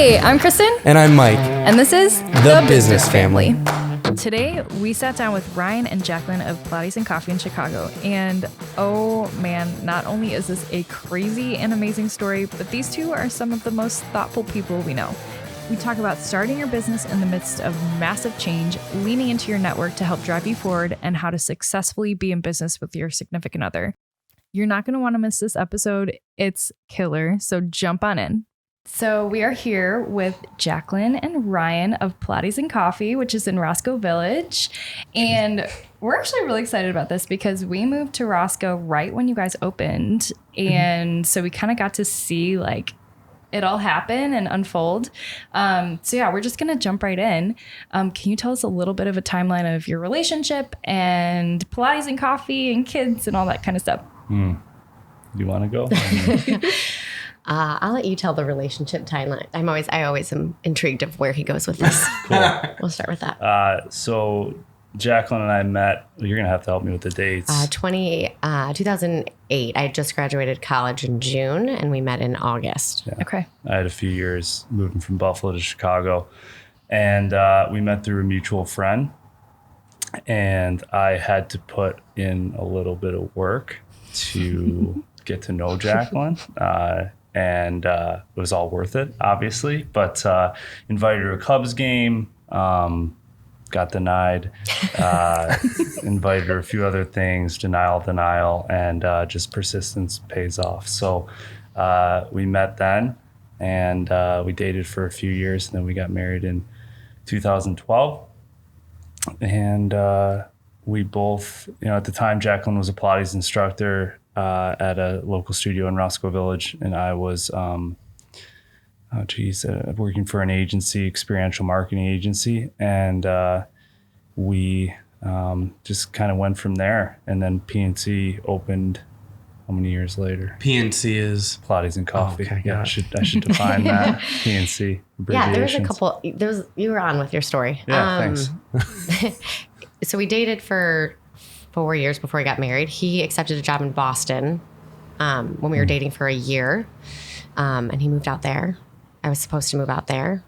Hey, I'm Kristen. And I'm Mike. And this is The Business Family. Today, we sat down with Ryan and Jacquelyn of Pilates and Coffee in Chicago. And oh man, not only is this a crazy and amazing story, but these two are some of the most thoughtful people we know. We talk about starting your business in the midst of massive change, leaning into your network to help drive you forward, and how to successfully be in business with your significant other. You're not going to want to miss this episode. It's killer. So jump on in. So we are here with Jacquelyn and Ryan of Pilates and Coffee, which is in Roscoe Village. And we're actually really excited about this because we moved to Roscoe right when you guys opened. And so we kind of got to see like it all happen and unfold. So yeah, we're just going to jump right in. Can you tell us a little bit of a timeline of your relationship and Pilates and Coffee and kids and all that kind of stuff? You want to go? I'll let you tell the relationship timeline. I always am intrigued of where he goes with this. Cool. We'll start with that. So Jacquelyn and I met. You're gonna have to help me with the dates. 2008. I had just graduated college in June, and we met in August. Yeah. Okay. I had a few years moving from Buffalo to Chicago, and we met through a mutual friend. And I had to put in a little bit of work to get to know Jacquelyn. And it was all worth it, obviously. But invited her to a Cubs game, got denied. Invited her a few other things, denial, and just persistence pays off. So we met then, and we dated for a few years, and then we got married in 2012. And we both, at the time, Jacquelyn was a Pilates instructor at a local studio in Roscoe Village, and I was working for an agency, experiential marketing agency, and we just kind of went from there. And then PNC opened how many years later? PNC is Pilates and Coffee. Oh, okay, I should define that. PNC Yeah, there was a abbreviations. couple. You were on with your story. Yeah, thanks. So we dated for 4 years before we got married. He accepted a job in Boston when we were dating for a year, and he moved out there. I was supposed to move out there.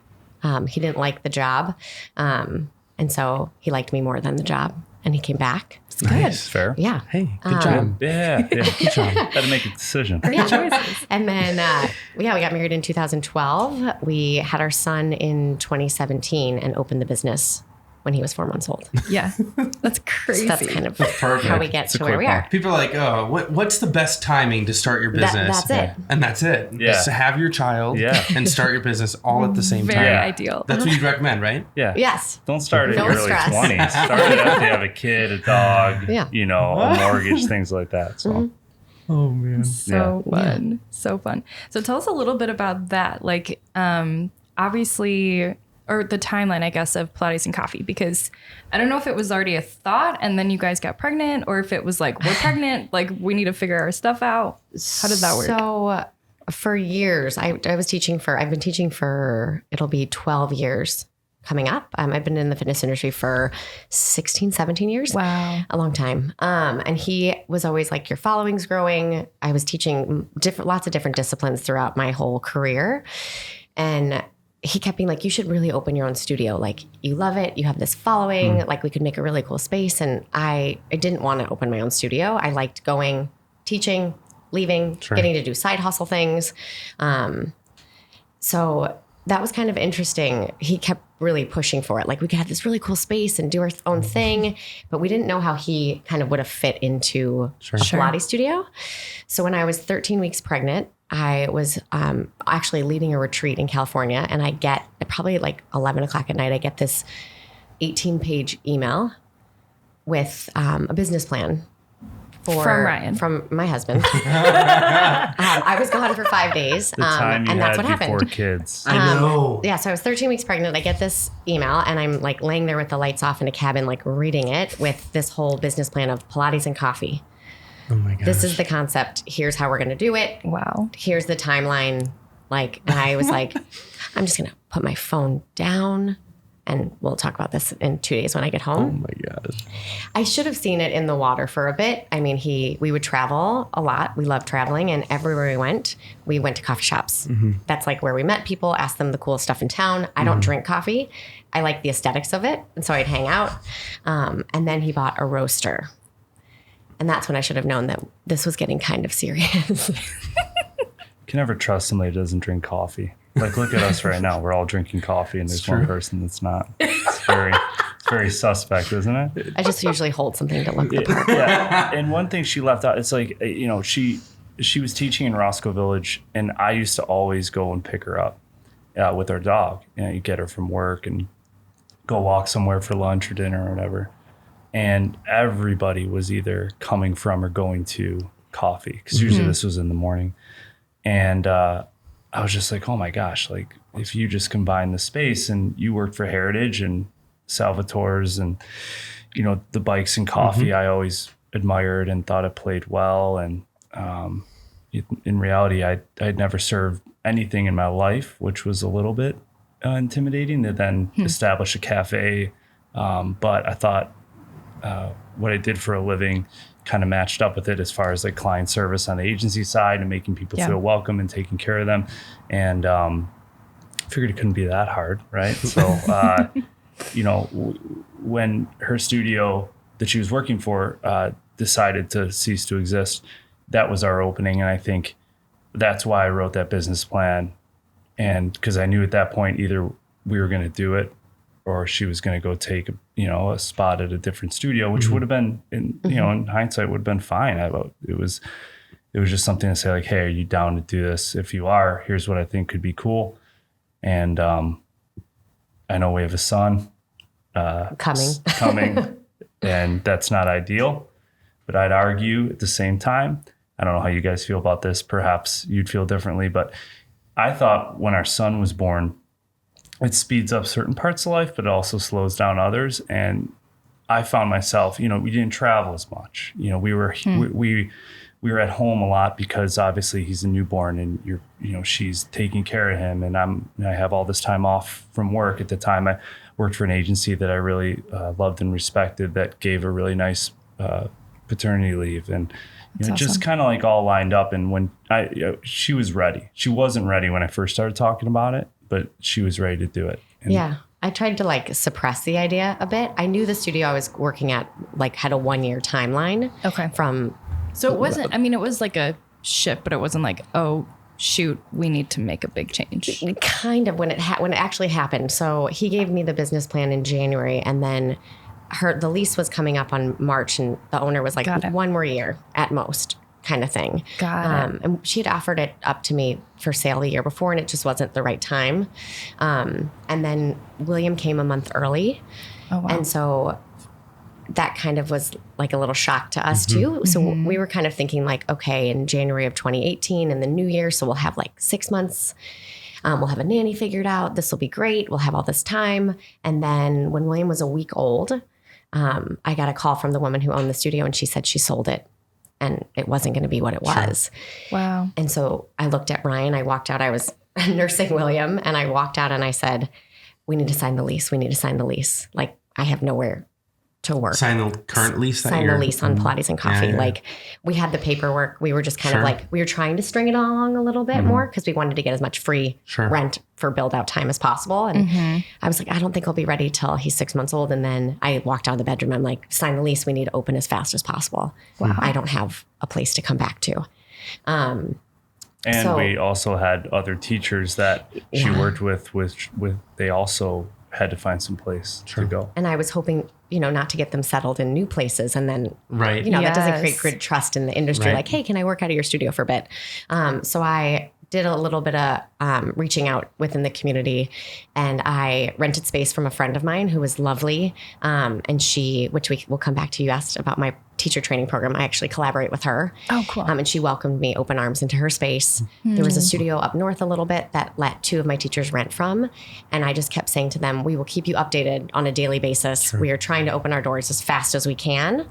He didn't like the job, and so he liked me more than the job, and he came back. It's good. Nice. Fair. Yeah. Hey, good job. Yeah. Good job. Had to make a decision. Yeah. And then, we got married in 2012. We had our son in 2017 and opened the business when he was 4 months old. Yeah. That's crazy. So that's kind of perfect. how we get It's a to where quick we one. are. People are like, oh, what's the best timing to start your business? That's it. And that's it. Yeah. Just have your child and start your business all at the same Very time. ideal. That's what you'd recommend, right? Yeah. Yes. Don't start at No your early stress. 20s. Start it after you have a kid, a dog, Yeah. a mortgage, things like that. So Oh, man. So fun. So fun. So tell us a little bit about that. Like, obviously, or the timeline, I guess, of Pilates and Coffee, because I don't know if it was already a thought and then you guys got pregnant, or if it was like, we're pregnant, like we need to figure our stuff out. How did that work? So for years, I've been teaching for, it'll be 12 years coming up. I've been in the fitness industry for 16, 17 years. Wow. A long time. And he was always like, your following's growing. I was teaching lots of different disciplines throughout my whole career. And he kept being like, you should really open your own studio. Like, you love it. You have this following. Like, we could make a really cool space. And I didn't want to open my own studio. I liked going, teaching, leaving, getting to do side hustle things. So that was kind of interesting. He kept really pushing for it. Like, we could have this really cool space and do our own thing, but we didn't know how he kind of would have fit into a Pilates studio. So when I was 13 weeks pregnant, I was actually leading a retreat in California, and I get probably like 11 o'clock at night, I get this 18-page email with a business plan from my husband. I was gone for 5 days, the time you and that's had what before happened. kids. I know. Yeah, so I was 13 weeks pregnant. I get this email, and I'm like laying there with the lights off in a cabin, like reading it with this whole business plan of Pilates and Coffee. Oh my gosh. This is the concept. Here's how we're going to do it. Wow. Here's the timeline. Like, and I was like, I'm just going to put my phone down And we'll talk about this in 2 days when I get home. Oh my God. I should have seen it in the water for a bit. I mean, we would travel a lot. We loved traveling, and everywhere we went to coffee shops. That's like where we met people, asked them the cool stuff in town. I don't drink coffee. I like the aesthetics of it. And so I'd hang out. And then he bought a roaster. And that's when I should have known that this was getting kind of serious. You can never trust somebody that doesn't drink coffee. Like, look at us right now. We're all drinking coffee, and there's one person that's not. It's very suspect, isn't it? I just usually hold something to look the part. Yeah. And one thing she left out, it's like, she was teaching in Roscoe Village, and I used to always go and pick her up with our dog. You get her from work and go walk somewhere for lunch or dinner or whatever. And everybody was either coming from or going to coffee, because usually this was in the morning. And I was just like, oh my gosh, like if you just combine the space, and you worked for Heritage and Salvatore's and, the bikes and coffee, I always admired and thought it played well. And in reality, I'd never served anything in my life, which was a little bit intimidating to then establish a cafe. But I thought what I did for a living kind of matched up with it, as far as like client service on the agency side and making people feel welcome and taking care of them. And figured it couldn't be that hard, right? So, when her studio that she was working for decided to cease to exist, that was our opening. And I think that's why I wrote that business plan. And because I knew at that point, either we were going to do it, or she was going to go take a spot at a different studio, which would have been in hindsight would have been fine. It was just something to say like, hey, are you down to do this? If you are, here's what I think could be cool. And I know we have a son coming, and that's not ideal. But I'd argue at the same time, I don't know how you guys feel about this. Perhaps you'd feel differently, but I thought when our son was born, it speeds up certain parts of life, but it also slows down others. And I found myself, we didn't travel as much. We were we were at home a lot, because obviously he's a newborn, and she's taking care of him, and I have all this time off from work. At the time, I worked for an agency that I really loved and respected, that gave a really nice paternity leave, and That's just awesome. kind of like all lined up. And when she was ready, she wasn't ready when I first started talking about it, but she was ready to do it. And I tried to like suppress the idea a bit. I knew the studio I was working at like had a 1-year timeline. Okay. So it wasn't, it was like a ship, but it wasn't like, oh, shoot, we need to make a big change. Kind of when it actually happened. So he gave me the business plan in January, and then the lease was coming up on March, and the owner was like, one more year at most, kind of thing. Got it. And she had offered it up to me for sale the year before, and it just wasn't the right time. And then William came a month early. Oh, wow. And so that kind of was like a little shock to us too. So we were kind of thinking like, okay, in January of 2018 and the new year, so we'll have like 6 months. We'll have a nanny figured out. This will be great. We'll have all this time. And then when William was a week old, I got a call from the woman who owned the studio, and she said she sold it, and it wasn't going to be what it was. Wow. And so I looked at Ryan. I walked out. I was nursing William, and I walked out and I said, we need to sign the lease. We need to sign the lease. Like, I have nowhere to work. Sign the current lease. Sign the lease on Pilates and Coffee. Yeah. Like, we had the paperwork. We were just kind of like, we were trying to string it along a little bit more, because we wanted to get as much free rent for build out time as possible. And I was like, I don't think I'll be ready till he's 6 months old. And then I walked out of the bedroom. I'm like, sign the lease. We need to open as fast as possible. Wow. I don't have a place to come back to. And we also had other teachers that she worked with, they also had to find some place to go. And I was hoping, not to get them settled in new places. And then, that doesn't create good trust in the industry. Like, hey, can I work out of your studio for a bit? So I did a little bit of reaching out within the community, and I rented space from a friend of mine who was lovely. And which we will come back to, you asked about my teacher training program. I actually collaborate with her. Oh, cool. And she welcomed me open arms into her space. There was a studio up north a little bit that let 2 of my teachers rent from. And I just kept saying to them, we will keep you updated on a daily basis. We are trying to open our doors as fast as we can.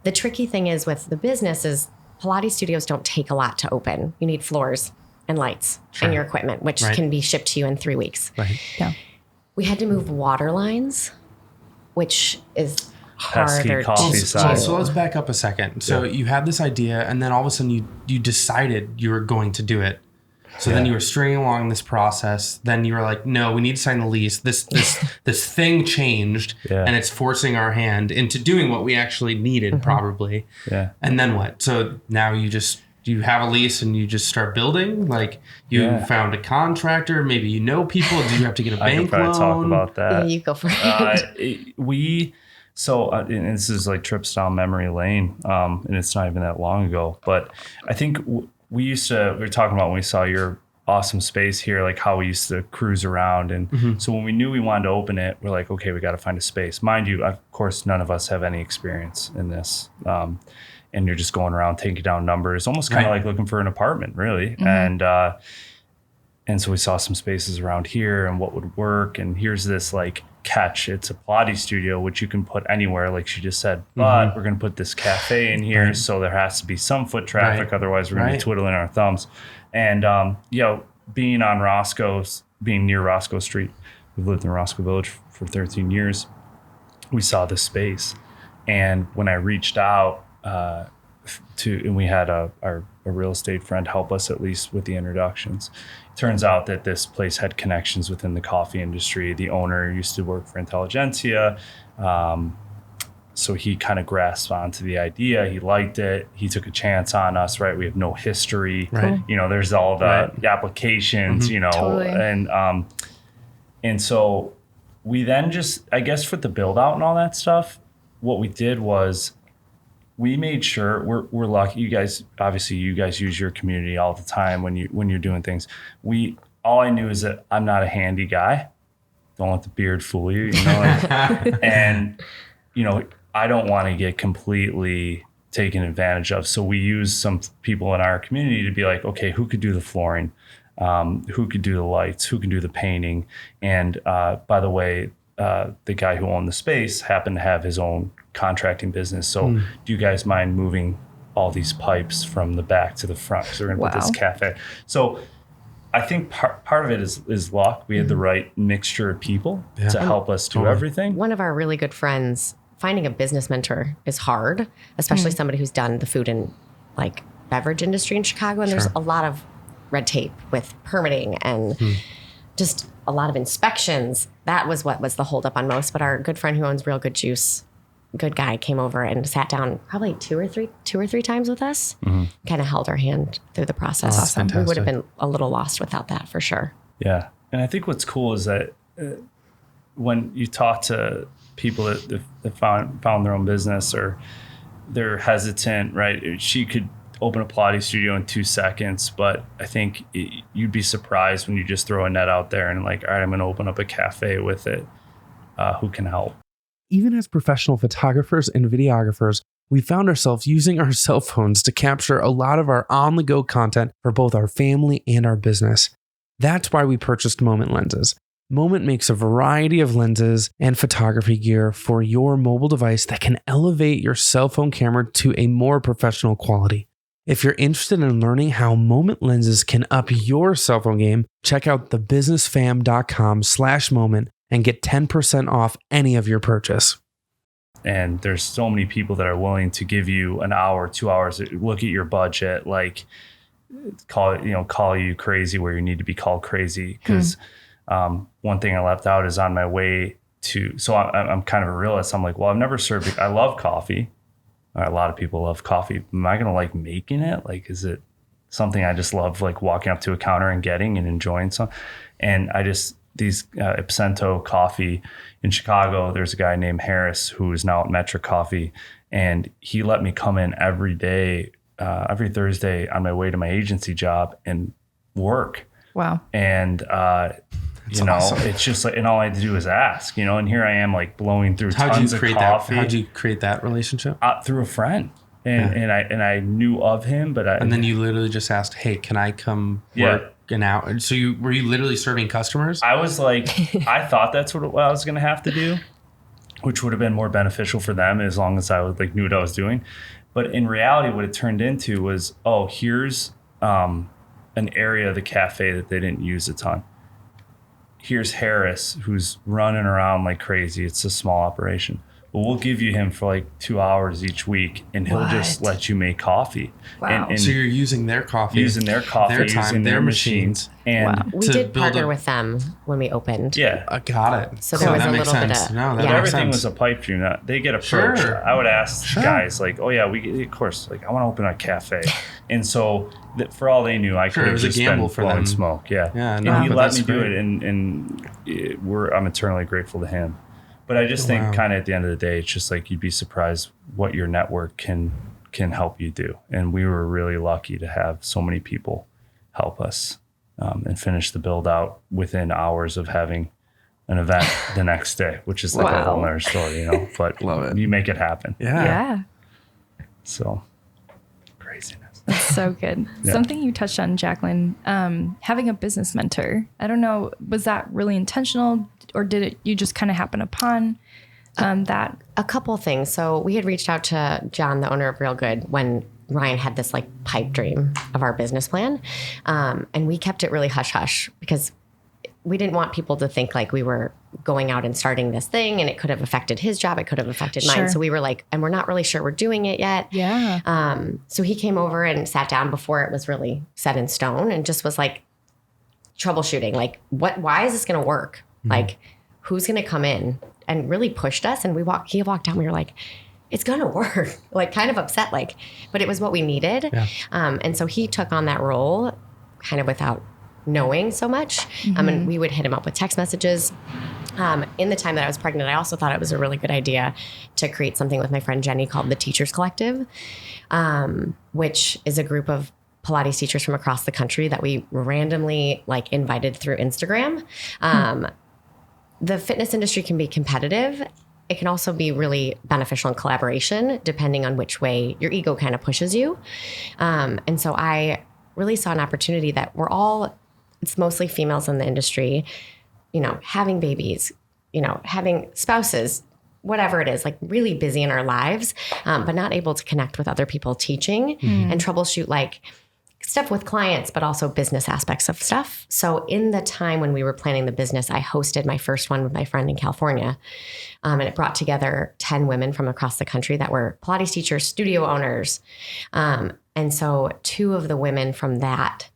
The tricky thing is with the business is Pilates studios don't take a lot to open. You need floors and lights and your equipment, which can be shipped to you in 3 weeks. Right. Yeah. We had to move water lines, which is Pesky harder coffee to side. do. So let's back up a second. So you had this idea, and then all of a sudden you decided you were going to do it. So then you were stringing along this process. Then you were like, no, we need to sign the lease. This thing changed, and it's forcing our hand into doing what we actually needed, probably. Yeah. And then what? So now you have a lease and you just start building? Like you found a contractor, maybe you know people. Did you have to get a bank I could probably talk about that. You go for it. And this is like trips down memory lane, and it's not even that long ago. But I think we were talking about when we saw your awesome space here, like how we used to cruise around. And so when we knew we wanted to open it, we're like, okay, we got to find a space. Mind you, of course, none of us have any experience in this. And you're just going around taking down numbers, almost kind of like looking for an apartment, really. And so we saw some spaces around here and what would work. And here's this like catch. It's a Pilates studio, which you can put anywhere, like she just said. But we're going to put this cafe in here. So there has to be some foot traffic. Otherwise, we're going to be twiddling our thumbs. And, being near Roscoe Street, we've lived in Roscoe Village for 13 years. We saw this space. And when I reached out, and we had a real estate friend help us at least with the introductions. It turns out that this place had connections within the coffee industry. The owner used to work for Intelligentsia. So he kind of grasped onto the idea. He liked it. He took a chance on us, right? We have no history. Right. There's all the applications, Totally. And so we then just, I guess for the build out and all that stuff, what we did was we made sure we're lucky. You guys use your community all the time when you're doing things. All I knew is that I'm not a handy guy. Don't let the beard fool you, and I don't want to get completely taken advantage of. So we used some people in our community to be like, okay, who could do the flooring? Who could do the lights? Who can do the painting? And by the way, the guy who owned the space happened to have his own contracting business. So do you guys mind moving all these pipes from the back to the front? So we're going to put this cafe. So I think part of it is luck. We had the right mixture of people to help us do everything. One of our really good friends, finding a business mentor is hard, especially somebody who's done the food and like beverage industry in Chicago. And there's a lot of red tape with permitting and just a lot of inspections. That was what was the holdup on most. But our good friend who owns Real Good Juice, good guy, came over and sat down probably two or three times with us, kind of held our hand through the process. Awesome. We would have been a little lost without that for sure. Yeah. And I think what's cool is that when you talk to people that found their own business or they're hesitant, right? She could open a Pilates studio in 2 seconds, but I think you'd be surprised when you just throw a net out there and like, all right, I'm going to open up a cafe with it. Who can help? Even as professional photographers and videographers, we found ourselves using our cell phones to capture a lot of our on-the-go content for both our family and our business. That's why we purchased Moment lenses. Moment makes a variety of lenses and photography gear for your mobile device that can elevate your cell phone camera to a more professional quality. If you're interested in learning how Moment lenses can up your cell phone game, check out thebusinessfam.com/moment and get 10% off any of your purchase. And there's so many people that are willing to give you an hour, 2 hours, look at your budget, like call you crazy where you need to be called crazy. Because one thing I left out is on my way to, so I'm kind of a realist. I'm like, well, I've never served, I love coffee. A lot of people love coffee. Am I going to like making it? Like, is it something I just love, like walking up to a counter and getting and enjoying some? And these Ipsento coffee in Chicago, there's a guy named Harris who is now at Metric Coffee. And he let me come in every day, every Thursday on my way to my agency job and work. Wow. And, awesome. It's just like, and all I had to do is ask, and here I am like blowing through tons of coffee. How'd you create that relationship? Through a friend. And I knew of him, but and then you literally just asked, hey, can I come work an hour? So were you literally serving customers? I was like, I thought that's what I was going to have to do, which would have been more beneficial for them as long as I was knew what I was doing. But in reality, what it turned into was, here's an area of the cafe that they didn't use a ton. here's Harris, who's running around like crazy. It's a small operation. But we'll give you him for like 2 hours each week, and he'll just let you make coffee. Wow. And so you're using their coffee, their time, using their machines. And we did partner with them when we opened. Yeah. I got it. So there was a little bit of, everything was a pipe dream. They get approached. Sure. I would ask guys like, oh yeah, of course, like I want to open a cafe. And so for all they knew, I could have just been blowing smoke. Yeah. And he let me do it, and I'm eternally grateful to him. But I just think kind of at the end of the day, it's just like you'd be surprised what your network can help you do. And we were really lucky to have so many people help us and finish the build out within hours of having an event the next day, which is like a whole nother story, but you make it happen. Yeah. So craziness. That's so good. Yeah. Something you touched on, Jacquelyn, having a business mentor. I don't know, was that really intentional, or did you just kind of happen upon that? A couple of things. So we had reached out to John, the owner of Real Good, when Ryan had this like pipe dream of our business plan. And we kept it really hush hush because we didn't want people to think like we were going out and starting this thing and it could have affected his job. It could have affected mine. So we were like, and we're not really sure we're doing it yet. Yeah. So he came over and sat down before it was really set in stone and just was like troubleshooting, like why is this going to work? Mm-hmm. Like who's going to come in, and really pushed us. And he walked down, we were like, it's going to work, like kind of upset, like, but it was what we needed. Yeah. And so he took on that role kind of without knowing so much. Mm-hmm. And we would hit him up with text messages. In the time that I was pregnant, I also thought it was a really good idea to create something with my friend Jenny called the Teachers Collective, which is a group of Pilates teachers from across the country that we randomly like invited through Instagram. The fitness industry can be competitive. It can also be really beneficial in collaboration, depending on which way your ego kind of pushes you. And so I really saw an opportunity that it's mostly females in the industry, having babies, having spouses, whatever it is, like really busy in our lives, but not able to connect with other people teaching and troubleshoot like stuff with clients, but also business aspects of stuff. So in the time when we were planning the business, I hosted my first one with my friend in California. And it brought together 10 women from across the country that were Pilates teachers, studio owners. And so 2 of the women from that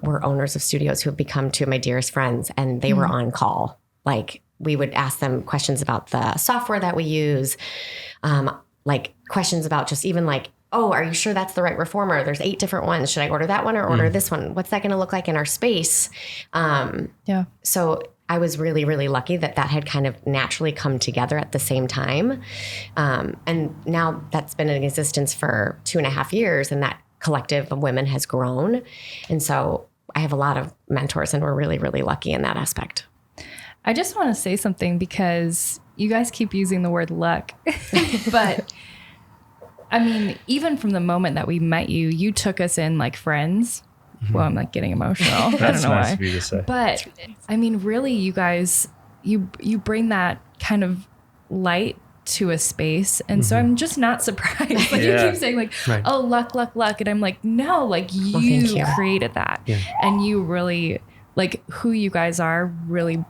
were owners of studios who have become 2 of my dearest friends, and they were on call. Like we would ask them questions about the software that we use, like questions about just even like, oh, are you sure that's the right reformer? There's 8 different ones. Should I order that one or order this one? What's that going to look like in our space? So I was really, really lucky that had kind of naturally come together at the same time. And now that's been in existence for 2.5 years, and that collective of women has grown. And so I have a lot of mentors, and we're really, really lucky in that aspect. I just want to say something because you guys keep using the word luck, but I mean, even from the moment that we met you, you took us in like friends. Well, I'm like getting emotional. I don't know why. To say. But I mean, really, you guys, you bring that kind of light to a space. And so I'm just not surprised. Like you keep saying like, oh, luck. And I'm like, no, like you created that. Yeah. And you really, like who you guys are really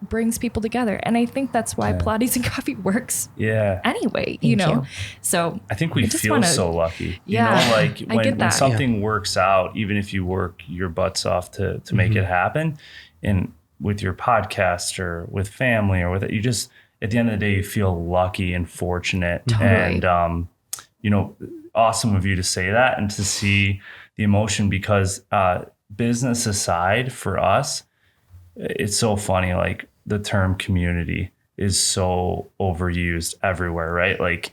brings people together. And I think that's why Pilates and Coffee works anyway, you know? So I think we feel so lucky, you know, like when something works out, even if you work your butts off to make it happen, and with your podcast or with family or with it, you just, at the end of the day, you feel lucky and fortunate. Totally. And, awesome of you to say that and to see the emotion, because business aside, for us, it's so funny, like the term community is so overused everywhere, right? Like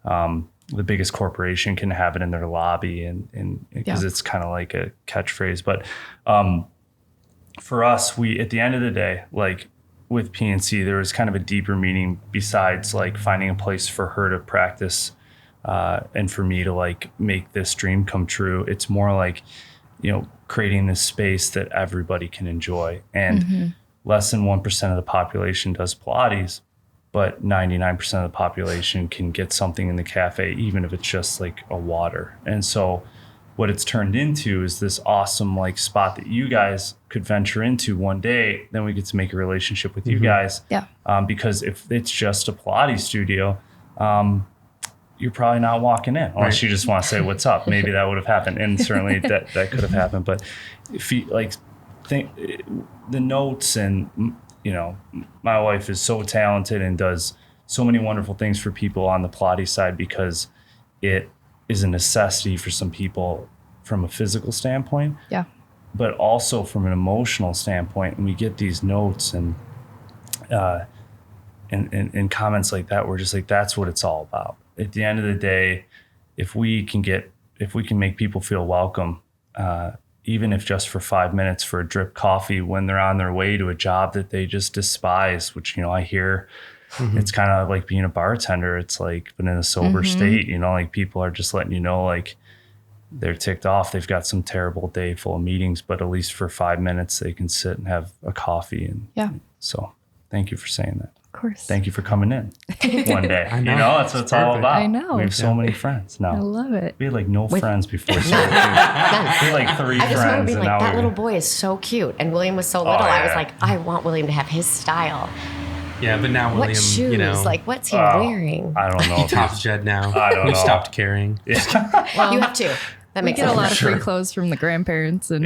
the biggest corporation can have it in their lobby and because it's kind of like a catchphrase. But for us, we, at the end of the day, like with PNC, there was kind of a deeper meaning besides like finding a place for her to practice and for me to like make this dream come true. It's more like, creating this space that everybody can enjoy. And less than 1% of the population does Pilates, but 99% of the population can get something in the cafe, even if it's just like a water. And so what it's turned into is this awesome like spot that you guys could venture into one day. Then we get to make a relationship with you guys. Yeah. Because if it's just a Pilates studio, you're probably not walking in unless you just want to say what's up. Maybe that would have happened, and certainly that could have happened. But if you like think the notes, and you know, my wife is so talented and does so many wonderful things for people on the Pilates side, because it is a necessity for some people from a physical standpoint. Yeah. But also from an emotional standpoint, and we get these notes and comments like that, we're just like, that's what it's all about. At the end of the day, if we can make people feel welcome, even if just for 5 minutes for a drip coffee when they're on their way to a job that they just despise, which, you know, I hear it's kind of like being a bartender. It's like, but in a sober state, you know, like people are just letting you know, like they're ticked off. They've got some terrible day full of meetings, but at least for 5 minutes they can sit and have a coffee. And so thank you for saying that. Of course. Thank you for coming in one day. I know. You know, that's what it's all about. I know. We have so many friends now. I love it. We had like no friends before. So we had like 3 friends. I just remember being and like, that now little boy is so cute. And William was so little. I was like, I want William to have his style. Yeah, but now William, what shoes? you know, Like, what's he wearing? I don't know. he tops Jed now. I don't know. We've stopped caring. Well, you have to. That makes get sense. a lot of free clothes from the grandparents, and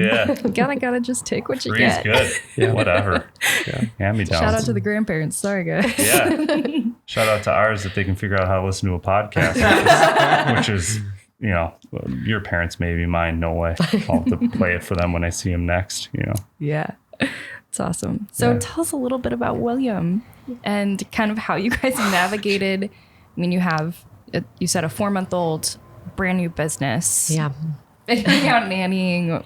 gotta just take what you Free's get. good. Yeah, whatever. Hand me downs. Shout out to the grandparents. Sorry, guys. Yeah. Shout out to ours if they can figure out how to listen to a podcast, which is, you know, your parents maybe, mine no way. I'll have to play it for them when I see them next. You know. Yeah, it's awesome. So tell us a little bit about William and kind of how you guys navigated. I mean, you said a 4-month-old. Brand new business. Yeah. Figuring out nannying,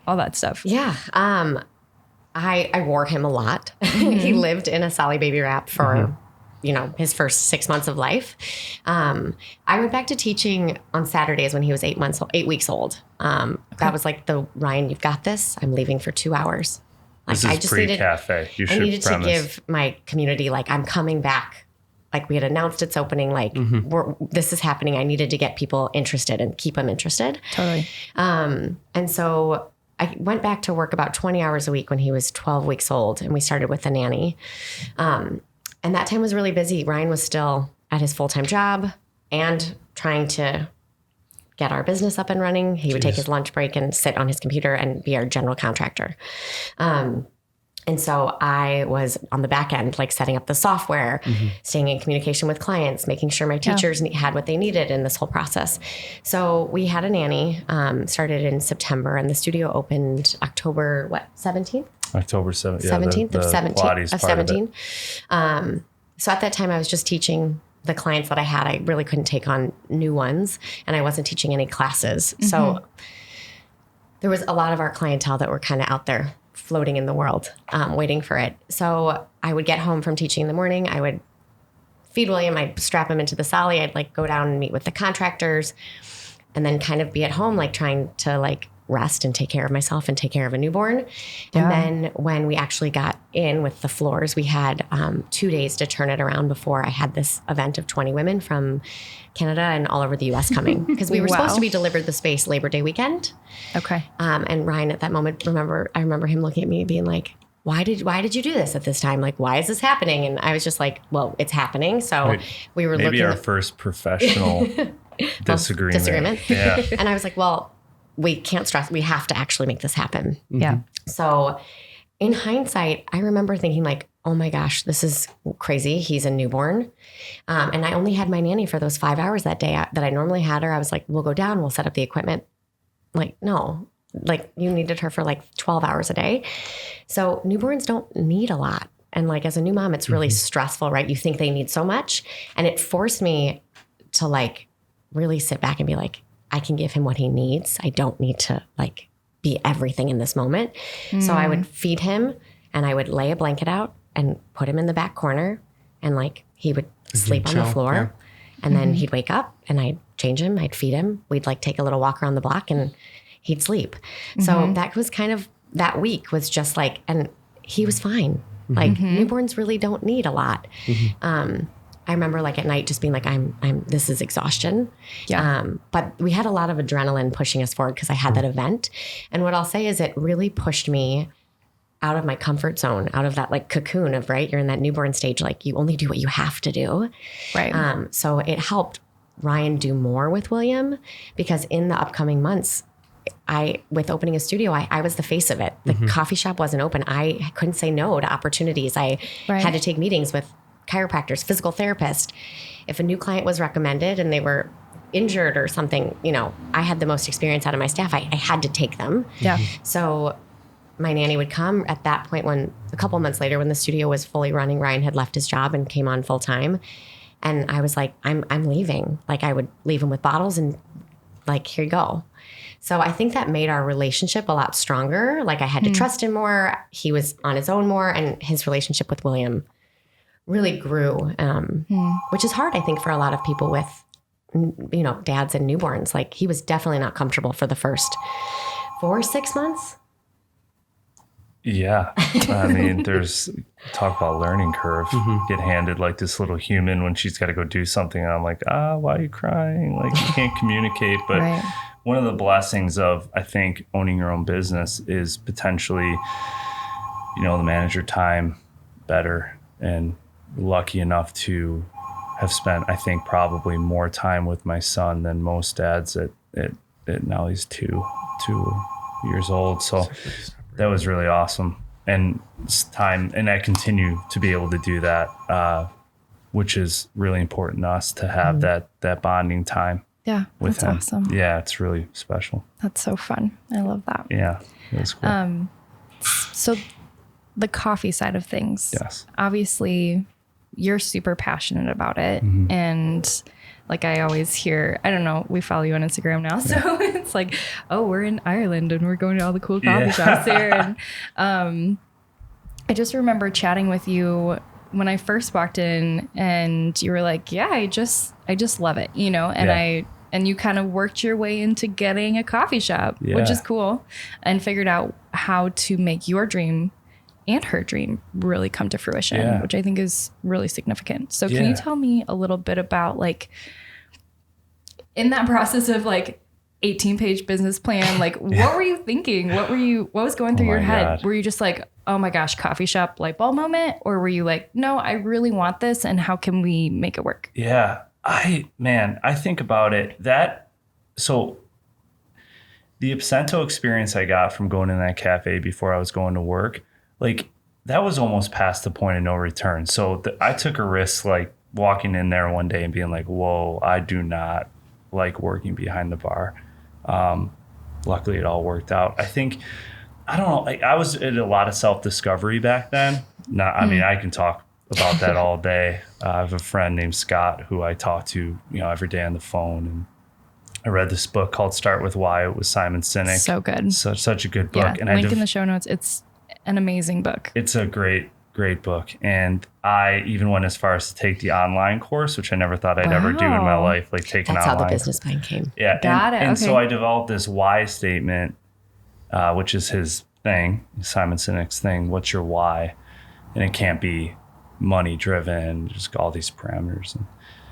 all that stuff. Yeah. I wore him a lot. He lived in a Solly baby wrap for, you know, his first 6 months of life. I went back to teaching on Saturdays when he was 8 weeks old. That was like Ryan, you've got this. I'm leaving for 2 hours. Like, This is pre-cafe. I needed to give my community, like, I'm coming back. Like, we had announced its opening, like, this is happening. I needed to get people interested and keep them interested. Totally. And so I went back to work about 20 hours a week when he was 12 weeks old, and we started with a nanny. And that time was really busy. Ryan was still at his full-time job and trying to get our business up and running. He would take his lunch break and sit on his computer and be our general contractor. And so I was on the back end, like setting up the software, staying in communication with clients, making sure my teachers had what they needed in this whole process. So we had a nanny, started in September, and the studio opened October, 17th? October 7th. Yeah, 17th the of 17. Of 17. So at that time, I was just teaching the clients that I had. I really couldn't take on new ones, and I wasn't teaching any classes. So there was a lot of our clientele that were kind of out there floating in the world, waiting for it. So I would get home from teaching in the morning. I would feed William. I'd strap him into the Solly. I'd like go down and meet with the contractors, and then kind of be at home, like trying to like rest and take care of myself and take care of a newborn. And then when we actually got in with the floors, we had 2 days to turn it around before I had this event of 20 women from Canada and all over the US coming, because we were supposed to be delivered the space Labor Day weekend. Okay. And Ryan at that moment, I remember him looking at me being like, why did you do this at this time? Like, why is this happening? And I was just like, well, it's happening. So we were maybe looking our at first professional disagreement. Yeah. And I was like, well, we can't stress. We have to actually make this happen. Yeah. So in hindsight, I remember thinking like, oh my gosh, this is crazy. He's a newborn. And I only had my nanny for those 5 hours that day that I normally had her. I was like, we'll go down, we'll set up the equipment. Like, no, like you needed her for like 12 hours a day. So newborns don't need a lot. And like, as a new mom, it's really stressful, right? You think they need so much. And it forced me to like really sit back and be like, I can give him what he needs. I don't need to like be everything in this moment. So I would feed him, and I would lay a blanket out and put him in the back corner, and like he would sleep on the floor, and then he'd wake up and I'd change him. I'd feed him. We'd like take a little walk around the block and he'd sleep. So that was kind of, that week was just like, and he was fine. Like newborns really don't need a lot. I remember like at night just being like, this is exhaustion. Yeah. But we had a lot of adrenaline pushing us forward because I had that event. And what I'll say is it really pushed me out of my comfort zone, out of that like cocoon of, right, you're in that newborn stage, like you only do what you have to do. Right. So it helped Ryan do more with William, because in the upcoming months, with opening a studio, I was the face of it. The coffee shop wasn't open. I couldn't say no to opportunities. I had to take meetings with chiropractors, physical therapists. If a new client was recommended and they were injured or something, you know, I had the most experience out of my staff. I had to take them. Yeah. So my nanny would come at that point when a couple months later, when the studio was fully running, Ryan had left his job and came on full time. And I was like, I'm leaving. Like I would leave him with bottles and like, here you go. So I think that made our relationship a lot stronger. Like I had to trust him more. He was on his own more, and his relationship with William really grew, which is hard, I think, for a lot of people with, you know, dads and newborns. Like he was definitely not comfortable for the first 4 or 6 months. Yeah. I mean, there's talk about learning curve. Get handed like this little human when she's got to go do something. And I'm like, why are you crying? Like you can't communicate. But one of the blessings of, I think, owning your own business is potentially, you know, the manager time better, and lucky enough to have spent, I think, probably more time with my son than most dads at now he's two years old. So that was really awesome. And it's time, and I continue to be able to do that, which is really important to us to have that bonding time. Yeah, with that's him. awesome. Yeah, it's really special. That's so fun. I love that. Yeah, that's cool. So the coffee side of things. Yes. Obviously, you're super passionate about it. And like I always hear, I don't know, we follow you on Instagram now. So it's like, oh, we're in Ireland and we're going to all the cool coffee shops there. And I just remember chatting with you when I first walked in, and you were like, yeah, I just love it, you know, and you kind of worked your way into getting a coffee shop, which is cool, and figured out how to make your dream and her dream really come to fruition, which I think is really significant. So can you tell me a little bit about, like, in that process of like 18-page business plan, like what were you thinking? What was going through your head? God. Were you just like, oh my gosh, coffee shop light bulb moment? Or were you like, no, I really want this, and how can we make it work? Yeah. I think about it so the Absento experience I got from going in that cafe before I was going to work, like that was almost past the point of no return. So I took a risk, like walking in there one day and being like, whoa, I do not like working behind the bar. Luckily it all worked out. I think, I don't know, like I was in a lot of self-discovery back then. I mean, I can talk about that all day. I have a friend named Scott who I talk to, you know, every day on the phone. And I read this book called Start With Why. It was Simon Sinek. So good. Such a good book. Yeah, and link in the show notes. It's an amazing book. It's a great book. And I even went as far as to take the online course, which I never thought I'd ever do in my life, like take an online. That's how the business plan came. Yeah. Got it. And so I developed this why statement, which is his thing, Simon Sinek's thing. What's your why? And it can't be money driven, just all these parameters. And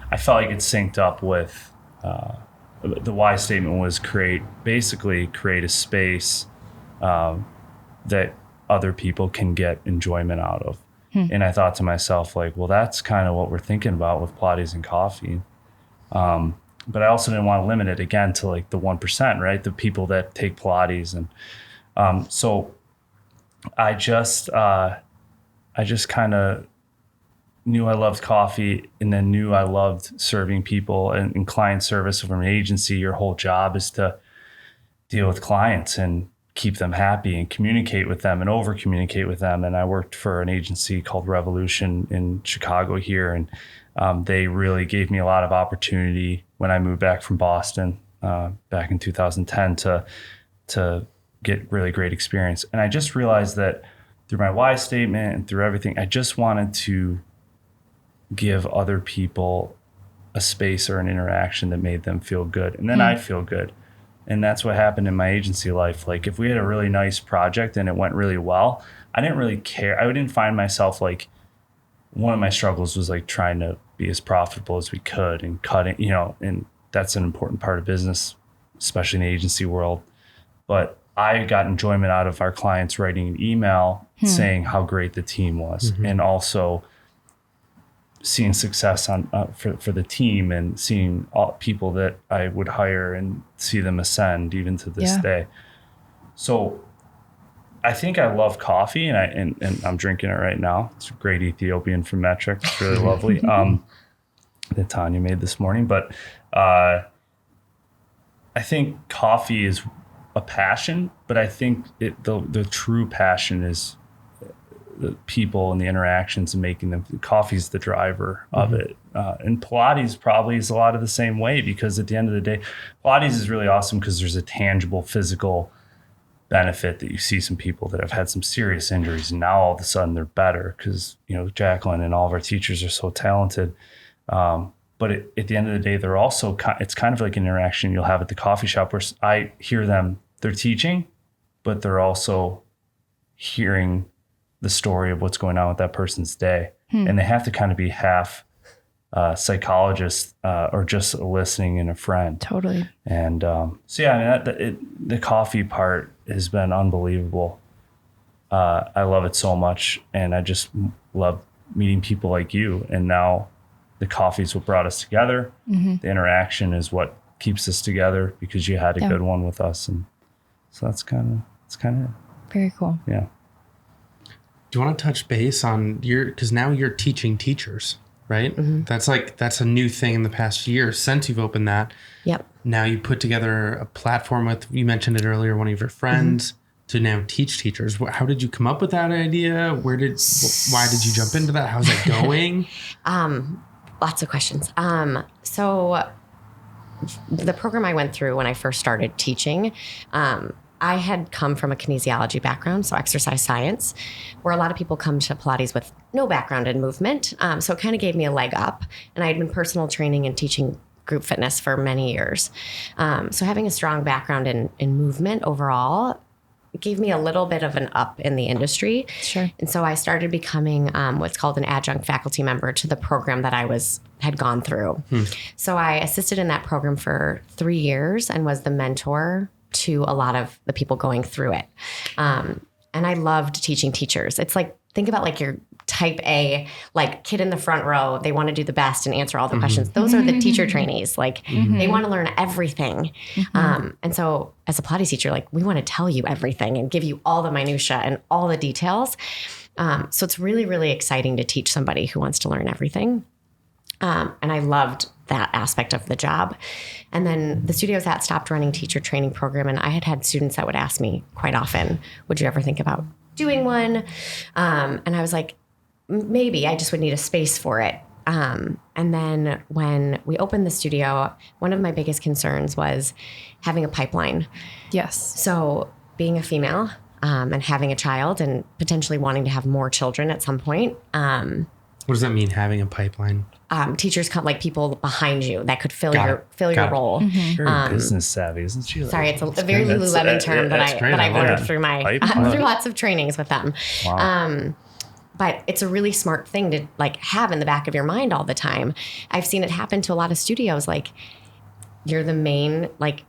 I felt like it synced up with the why statement was create a space that other people can get enjoyment out of. And I thought to myself, like, well, that's kind of what we're thinking about with Pilates and coffee. But I also didn't want to limit it again to like the 1%, right? The people that take Pilates. And so I just kind of knew I loved coffee, and then knew I loved serving people and client service. From an agency, your whole job is to deal with clients and keep them happy and communicate with them and over communicate with them. And I worked for an agency called Revolution in Chicago here. And they really gave me a lot of opportunity when I moved back from Boston back in 2010 to get really great experience. And I just realized that through my why statement and through everything, I just wanted to give other people a space or an interaction that made them feel good. And then I'd feel good. And that's what happened in my agency life. Like if we had a really nice project and it went really well, I didn't really care. I didn't find myself like one of my struggles was like trying to be as profitable as we could and cutting, and that's an important part of business, especially in the agency world. But I got enjoyment out of our clients writing an email saying how great the team was, and also seeing success on for the team, and seeing all people that I would hire and see them ascend even to this day. So I think I love coffee, and I'm drinking it right now. It's a great Ethiopian from Metric. It's really lovely. That Tanya made this morning. But I think coffee is a passion, but I think the true passion is the people and the interactions and making them. Coffee's the driver of it. And Pilates probably is a lot of the same way, because at the end of the day, Pilates is really awesome because there's a tangible physical benefit that you see some people that have had some serious injuries, and now all of a sudden they're better because, Jacquelyn and all of our teachers are so talented. But at the end of the day, they're also, it's kind of like an interaction you'll have at the coffee shop where I hear them, they're teaching, but they're also hearing the story of what's going on with that person's day. And they have to kind of be half psychologist or just listening and a friend. Totally. And the coffee part has been unbelievable. I love it so much, and I just love meeting people like you. And now the coffee is what brought us together. The interaction is what keeps us together, because you had a good one with us, and so that's kind of very cool. Yeah. Do you want to touch base on because now you're teaching teachers, right? That's a new thing in the past year since you've opened that. Yep. Now you put together a platform with, you mentioned it earlier, one of your friends to now teach teachers. How did you come up with that idea? Why did you jump into that? How's that going? Lots of questions. So the program I went through when I first started teaching, I had come from a kinesiology background, so exercise science, where a lot of people come to Pilates with no background in movement. So it kind of gave me a leg up. And I had been personal training and teaching group fitness for many years. So having a strong background in movement overall gave me a little bit of an up in the industry. Sure. And so I started becoming what's called an adjunct faculty member to the program that I had gone through. So I assisted in that program for 3 years and was the mentor to a lot of the people going through it. And I loved teaching teachers. It's like, think about like your type A, like kid in the front row, they want to do the best and answer all the questions. Those are the teacher trainees. Like they want to learn everything. And so as a Pilates teacher, like we want to tell you everything and give you all the minutia and all the details. So it's really, really exciting to teach somebody who wants to learn everything. And I loved that aspect of the job. And then the studios that stopped running teacher training program. And I had students that would ask me quite often, would you ever think about doing one? And I was like, maybe. I just would need a space for it. And then when we opened the studio, one of my biggest concerns was having a pipeline. Yes. So being a female and having a child and potentially wanting to have more children at some point. What does that mean, having a pipeline? Teachers come, like people behind you that could fill your role. Very business savvy, isn't she? Sorry, it's a very Lululemon term that I learned through through lots of trainings with them. Wow. But it's a really smart thing to like have in the back of your mind all the time. I've seen it happen to a lot of studios. Like you're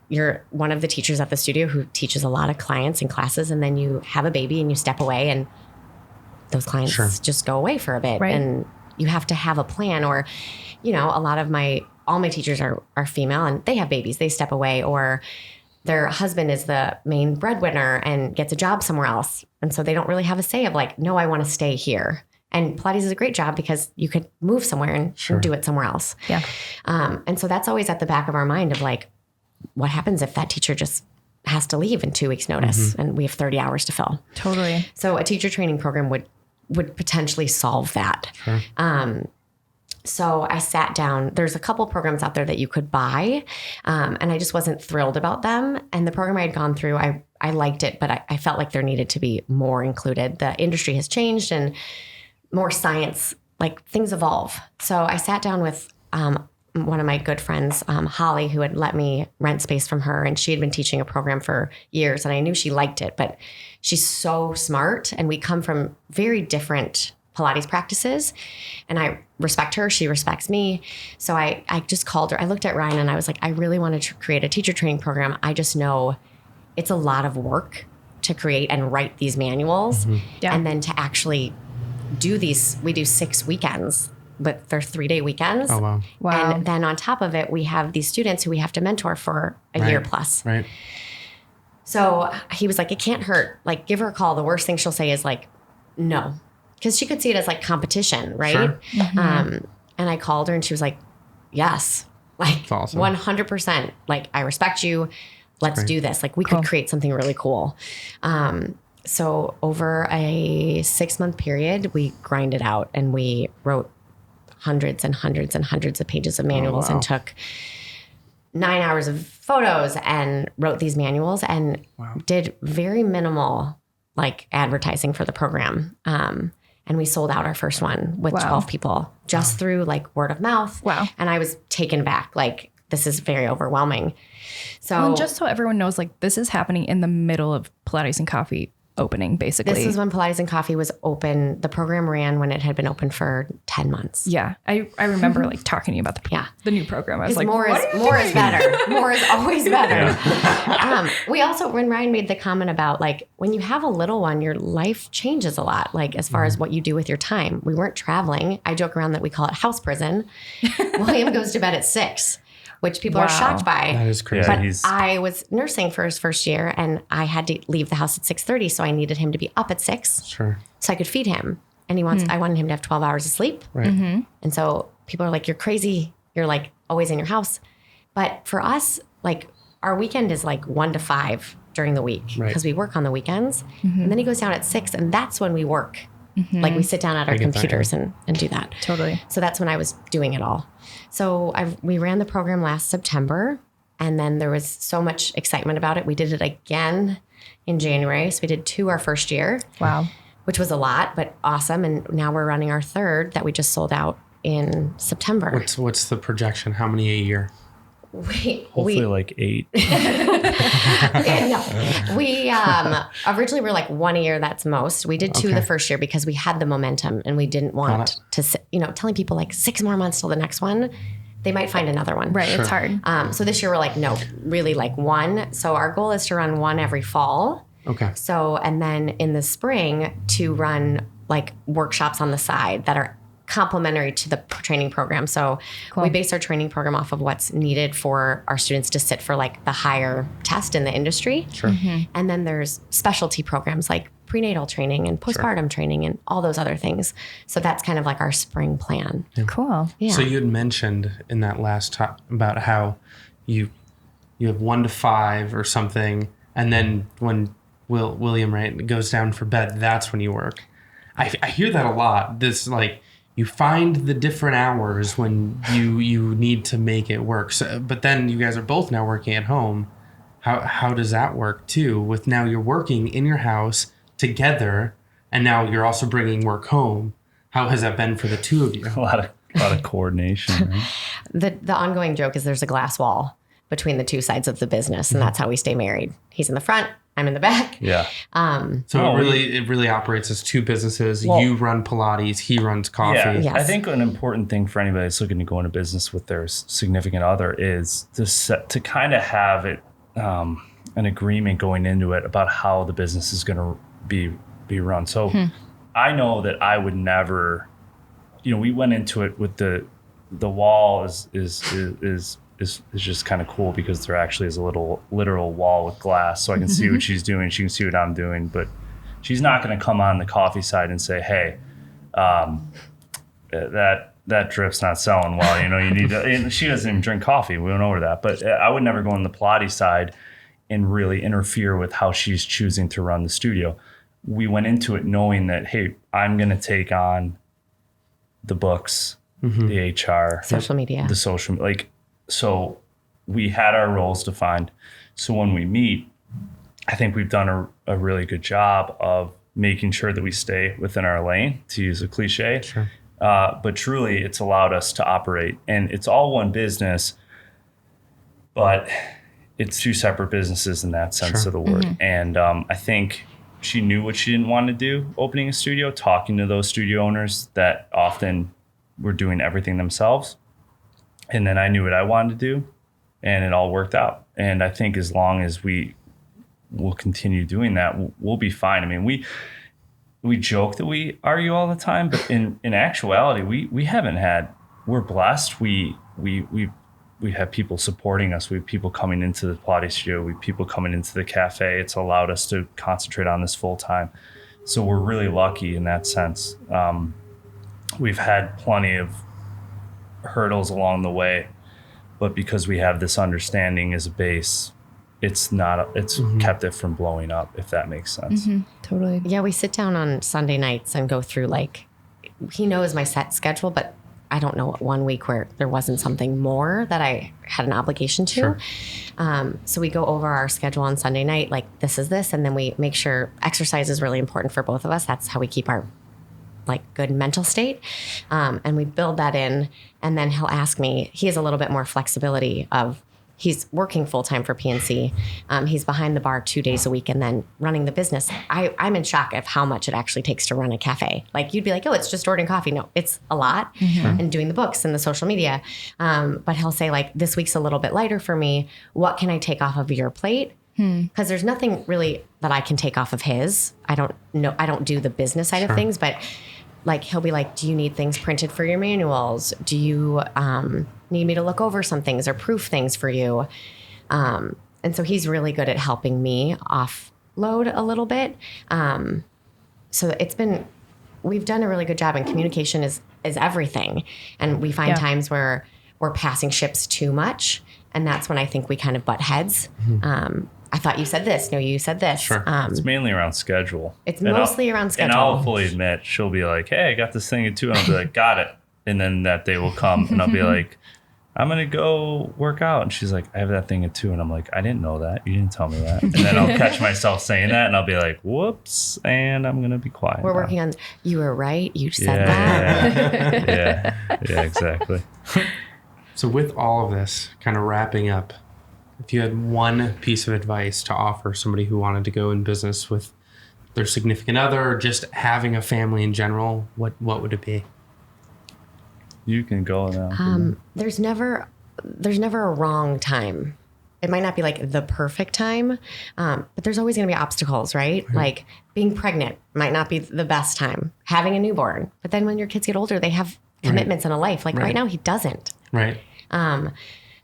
you're one of the teachers at the studio who teaches a lot of clients and classes, and then you have a baby and you step away, and those clients just go away for a bit. Right. And you have to have a plan, or, a lot of all my teachers are female and they have babies, they step away, or their husband is the main breadwinner and gets a job somewhere else. And so they don't really have a say of like, no, I want to stay here. And Pilates is a great job because you could move somewhere and do it somewhere else. Yeah. And so that's always at the back of our mind of like, what happens if that teacher just has to leave in 2 weeks notice and we have 30 hours to fill? Totally. So a teacher training program would potentially solve that. Sure. So I sat down. There's a couple programs out there that you could buy, and I just wasn't thrilled about them. And the program I had gone through, I liked it, but I felt like there needed to be more included. The industry has changed and more science, like things evolve. So I sat down with one of my good friends, Holly, who had let me rent space from her, and she had been teaching a program for years, and I knew she liked it, but she's so smart, and we come from very different Pilates practices, and I respect her. She respects me. So I just called her. I looked at Ryan and I was like, I really want to create a teacher training program. I just know it's a lot of work to create and write these manuals. And then to actually do these. We do 6 weekends, but they're 3-day weekends. Oh, Wow. And then on top of it, we have these students who we have to mentor for a year plus. Right. So he was like, it can't hurt. Like, give her a call. The worst thing she'll say is like, no. Because she could see it as like competition, right? Sure. And I called her and she was like, yes, like That's awesome. 100%. Like, I respect you. Let's do this. Like, we could create something really cool. So over a 6-month period, we grinded out and we wrote hundreds and hundreds and hundreds of pages of manuals and took 9 hours of photos and wrote these manuals and did very minimal like advertising for the program. And we sold out our first one with 12 people just through like word of mouth. Wow. And I was taken back. Like, this is very overwhelming. So Well, and just so everyone knows, like, this is happening in the middle of Pilates and Coffee opening, basically. this is when Pilates and Coffee was open. The program ran when it had been open for 10 months. Yeah. I remember like talking to you about the new program. I was like, more is better. More is always better. We also, when Ryan made the comment about like, when you have a little one, your life changes a lot, like as far as what you do with your time. We weren't traveling. I joke around that we call it house prison. William goes to bed at 6, which people are shocked by. That is crazy. Yeah, But I was nursing for his first year and I had to leave the house at 6:30. So I needed him to be up at 6 Sure. so I could feed him. And I wanted him to have 12 hours of sleep. Right. And so people are like, you're crazy. You're like always in your house. But for us, like our weekend is like 1 to 5 during the week because we work on the weekends. And then he goes down at 6 and that's when we work. Like we sit down at our computers and do that. Totally. So that's when I was doing it all. So we ran the program last September and then there was so much excitement about it. We did it again in January. So we did 2 our first year. Wow. Which was a lot, but awesome. And now we're running our 3rd that we just sold out in September. What's the projection? How many a year? Hopefully like 8. We originally were like 1 a year. That's most. We did 2 the first year because we had the momentum and we didn't want to, telling people like 6 more months till the next one. They might find another one. Right. It's hard. So this year we're like, no, really like 1. So our goal is to run 1 every fall. Okay. So, and then in the spring to run like workshops on the side that are complementary to the training program. So we base our training program off of what's needed for our students to sit for like the higher test in the industry. Sure. And then there's specialty programs like prenatal training and postpartum training and all those other things. So that's kind of like our spring plan. Cool. Yeah. So you had mentioned in that last talk about how you have 1 to 5 or something, and then when William goes down for bed, that's when you work. I hear that a lot. This like you find the different hours when you need to make it work. So, but then you guys are both now working at home. How does that work too? With now you're working in your house together, and now you're also bringing work home. How has that been for the two of you? A lot of coordination. Right? The ongoing joke is there's a glass wall between the two sides of the business, and that's how we stay married. He's in the front, I'm in the back. Yeah. So it really operates as 2 businesses. Well, you run Pilates, he runs coffee. Yeah. Yes. I think an important thing for anybody that's looking to go into business with their significant other is to kind of have it an agreement going into it about how the business is going to be run. So I know that I would never, we went into it with the wall is just kind of cool because there actually is a little literal wall with glass, so I can see what she's doing. She can see what I'm doing, but she's not going to come on the coffee side and say, "Hey, that drip's not selling well. You need to." And she doesn't even drink coffee. We went over that, but I would never go on the Pilates side and really interfere with how she's choosing to run the studio. We went into it knowing that, hey, I'm going to take on the books, the HR, Social media, the social So we had our roles defined. So when we meet, I think we've done a really good job of making sure that we stay within our lane, to use a cliche. Sure. But truly, it's allowed us to operate. And it's all one business, but it's 2 separate businesses in that sense of the word. And I think she knew what she didn't want to do opening a studio, talking to those studio owners that often were doing everything themselves. And then I knew what I wanted to do, and it all worked out. And I think as long as we will continue doing that, we'll be fine. I mean, we joke that we argue all the time, but in actuality, we haven't had, we're blessed. We have people supporting us. We have people coming into the Pilates studio. We have people coming into the cafe. It's allowed us to concentrate on this full time. So we're really lucky in that sense. We've had plenty of hurdles along the way, but because we have this understanding as a base, it's kept it from blowing up, if that makes sense. Totally. Yeah, we sit down on Sunday nights and go through, like, he knows my set schedule, but I don't know one week where there wasn't something more that I had an obligation to. Sure. So we go over our schedule on Sunday night, like this is this, and then we make sure exercise is really important for both of us. That's how we keep our good mental state. And we build that in, and then he'll ask me, he has a little bit more flexibility of, he's working full-time for PNC. He's behind the bar 2 days a week and then running the business. I'm in shock of how much it actually takes to run a cafe. Like, you'd be like, oh, it's just ordering coffee. No, it's a lot. And doing the books and the social media. But he'll say, like, this week's a little bit lighter for me. What can I take off of your plate? Because there's nothing really that I can take off of his. I don't do the business side of things, but like, he'll be like, do you need things printed for your manuals? Do you need me to look over some things or proof things for you? And so he's really good at helping me offload a little bit. So we've done a really good job, and communication is everything. And we find times where we're passing ships too much. And that's when I think we kind of butt heads. I thought you said this. No, you said this. Sure. It's mainly around schedule. It's mostly around schedule. And I'll fully admit, she'll be like, hey, I got this thing at 2. And I'll be like, got it. And then that day will come, and I'll be like, I'm going to go work out. And she's like, I have that thing at 2. And I'm like, I didn't know that. You didn't tell me that. And then I'll catch myself saying that, and I'll be like, whoops. And I'm going to be quiet. We're working on, you were right. You said that. Yeah, exactly. So with all of this kind of wrapping up, if you had one piece of advice to offer somebody who wanted to go in business with their significant other, or just having a family in general, what would it be? You can go now. There's never a wrong time. It might not be like the perfect time, but there's always going to be obstacles, right? Like, being pregnant might not be the best time. Having a newborn, but then when your kids get older, they have commitments and a life. Like right now, he doesn't. Right.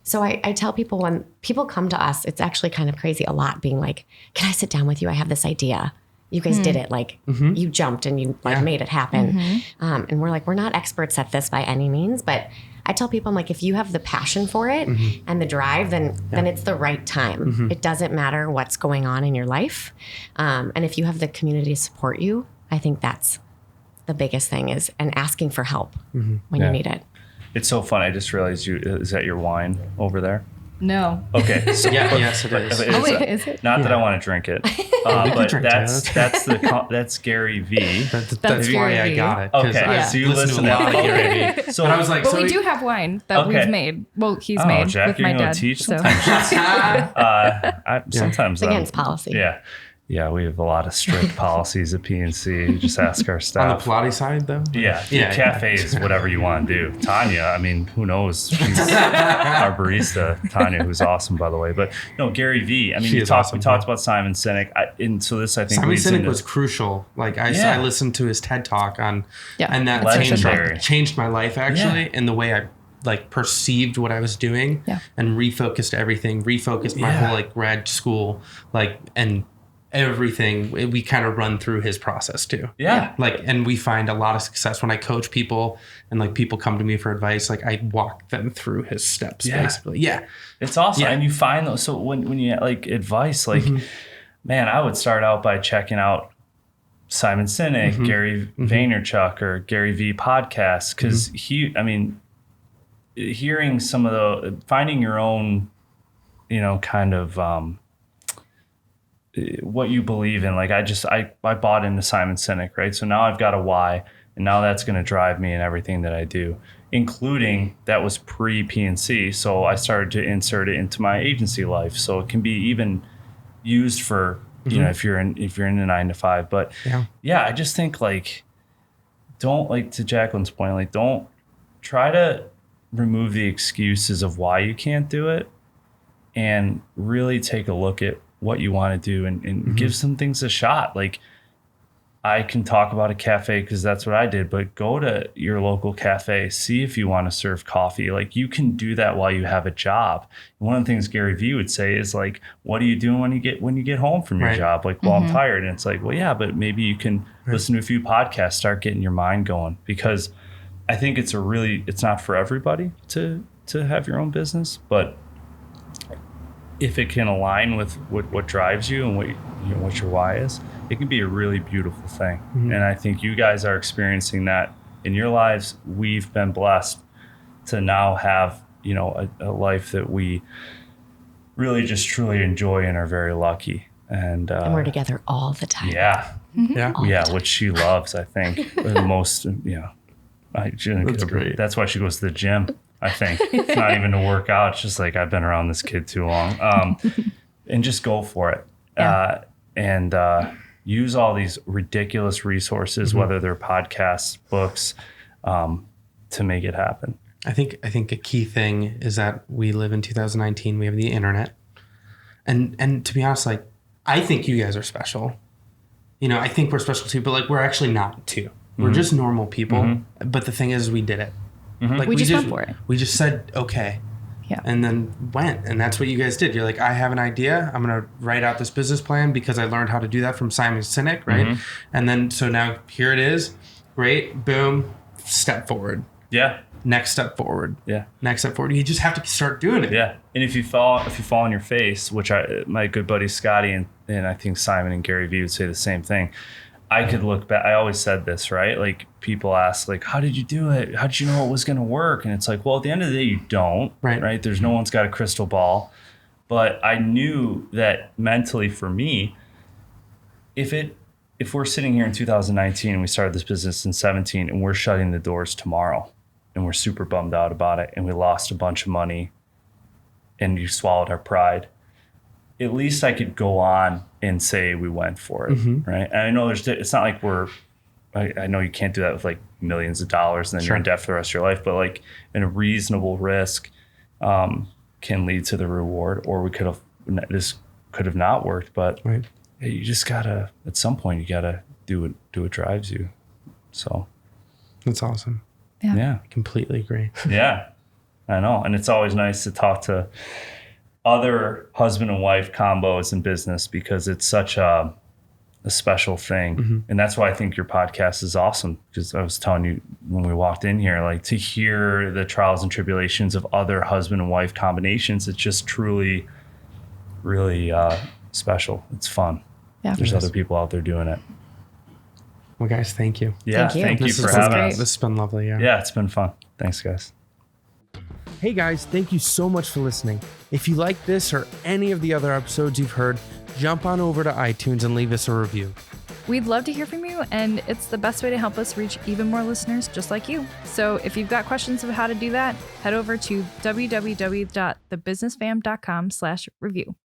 So I tell people, when people come to us, it's actually kind of crazy a lot, being like, can I sit down with you? I have this idea. You guys did it. Like, you jumped and you made it happen. And we're like, we're not experts at this by any means, but I tell people, I'm like, if you have the passion for it and the drive, then it's the right time. It doesn't matter what's going on in your life. And if you have the community to support you, I think that's the biggest thing, and asking for help when you need it. It's so fun. I just realized is that your wine over there? No. Okay. So, yes, it is. Is it? Not that I want to drink it, but that's Gary V. That's why I got it. Okay. So you listen to a lot of Gary V. So I was like, but we do have wine that we've made. Well, he's made Jack, with my dad. Teach so. Sometimes it's against policy. Yeah, we have a lot of strict policies at PNC. You just ask our staff. On the Pilates side, though? Yeah. Cafe is whatever you want to do. Tanya, I mean, who knows? She's our barista, Tanya, who's awesome, by the way. But no, Gary V. I mean, we talked about Simon Sinek. And so this, I think, Simon Sinek was crucial. Like, I listened to his TED Talk and that changed my life, actually, in the way I perceived what I was doing and refocused my whole grad school, and everything. We kind of run through his process too. And we find a lot of success when I coach people and people come to me for advice. I walk them through his steps basically. It's awesome. And you find those. So when you advice, man, I would start out by checking out Simon Sinek, Gary Vaynerchuk, or Gary V podcasts. Cause hearing some of finding your own, kind of, what you believe in. I bought into Simon Sinek, right? So now I've got a why, and now that's going to drive me in everything that I do, including that was pre-PNC. So I started to insert it into my agency life. So it can be even used for you know, if you're in a 9 to 5, but yeah, I just think like, don't, like, to Jacquelyn's point, like, don't try to remove the excuses of why you can't do it, and really take a look at what you want to do and give some things a shot. Like, I can talk about a cafe because that's what I did, but go to your local cafe, see if you want to serve coffee. Like, you can do that while you have a job. And one of the things Gary Vee would say is like, what are you doing when you get home from your job? Like, well, I'm tired. And it's like, well, yeah, but maybe you can listen to a few podcasts, start getting your mind going, because I think it's not for everybody to have your own business, but if it can align with what drives you and what your why is, it can be a really beautiful thing. And I think you guys are experiencing that in your lives. We've been blessed to now have, you know, a life that we really just truly enjoy and are very lucky. And we're together all the time. Yeah. Which she loves, I think, the most. That's great. That's why she goes to the gym. I think it's not even to work out. It's just like, I've been around this kid too long. And just go for it. And use all these ridiculous resources, whether they're podcasts, books, to make it happen. I think a key thing is that we live in 2019. We have the internet. And to be honest, like, I think you guys are special. You know, I think we're special too, but like, we're actually not too. We're just normal people. But the thing is, we did it. Like, we just went for it. We just said, okay. Yeah. And then went. And that's what you guys did. You're like, I have an idea. I'm going to write out this business plan because I learned how to do that from Simon Sinek, right? And then, so now here it is. Great. Boom. Step forward. Yeah. Next step forward. Yeah. Next step forward. You just have to start doing it. Yeah. And if you fall on your face, which my good buddy Scotty and I think Simon and Gary Vee would say the same thing. I could look back. I always said this, right? Like, people ask, like, how did you do it? How did you know it was going to work? And it's like, well, at the end of the day, you don't, right? There's no one's got a crystal ball. But I knew that mentally for me, if we're sitting here in 2019 and we started this business in 17 and we're shutting the doors tomorrow and we're super bummed out about it and we lost a bunch of money and you swallowed our pride, at least I could go on and say we went for it, right? And I know it's not like I know you can't do that with like millions of dollars and then you're in debt for the rest of your life, but like, in a reasonable risk can lead to the reward. Or this could have not worked, but you just gotta, at some point, you gotta do what drives you. So that's awesome. Yeah. Completely agree. Yeah, I know. And it's always nice to talk to other husband and wife combos in business because it's such a special thing. And that's why I think your podcast is awesome, because I was telling you when we walked in here, like, to hear the trials and tribulations of other husband and wife combinations, it's just truly, really special. It's fun. Yeah. There's other people out there doing it. Well, guys, thank you. Yeah, thank you for having us. This has been lovely. Yeah, it's been fun. Thanks, guys. Hey guys, thank you so much for listening. If you like this or any of the other episodes you've heard, jump on over to iTunes and leave us a review. We'd love to hear from you, and it's the best way to help us reach even more listeners just like you. So if you've got questions of how to do that, head over to www.thebusinessfam.com/review.